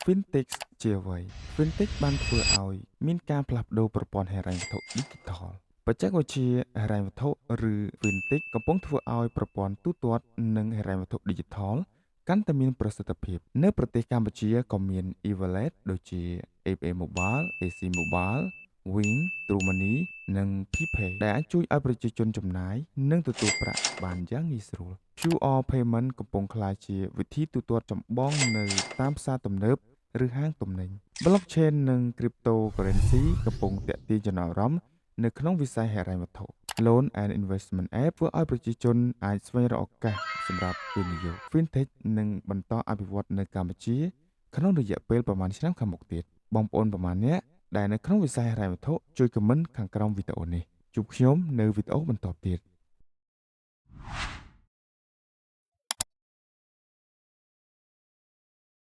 Fintech ជាអ្វី Fintech បានធ្វើឲ្យមានការផ្លាស់ប្ដូរប្រព័ន្ធហិរញ្ញវត្ថុឌីជីថលបច្ចេកវិទ្យាហិរញ្ញវត្ថុឬ Fintech កំពុងធ្វើឲ្យប្រព័ន្ធទូទាត់និងហិរញ្ញវត្ថុឌីជីថលកាន់តែមានប្រសិទ្ធភាពនៅប្រទេសកម្ពុជាក៏មាន e-wallet ដូចជា FA Mobile, AC Mobile, Wing, True Money និង PPay ដែលអាចជួយឲ្យប្រជាជនចំណាយនិងទទួលប្រាក់បានយ៉ាងងាយស្រួល QR payment កំពុងក្លាយជាវិធីទូទាត់ចម្បងនៅតាមផ្សារទំនើបឬហាងទំនិញ Blockchain និង Cryptocurrency កំពុងទាក់ទាញចំណាប់អារម្មណ៍នៅក្នុងវិស័យហិរញ្ញវត្ថុ Loan and Investment App ធ្វើឲ្យប្រជាជនអាចស្វែងរកឱកាសសម្រាប់វិនិយោគ Fintech នឹងបន្តអភិវឌ្ឍនៅកម្ពុជាក្នុងរយៈពេលប្រហែលឆ្នាំខាងមុខទៀតបងប្អូនប្រមាណអ្នកដែលនៅក្នុងវិស័យហិរញ្ញវត្ថុជួយខមមិនខាងក្រោមវីដេអូនេះជួបខ្ញុំនៅវីដេអូបន្តទៀត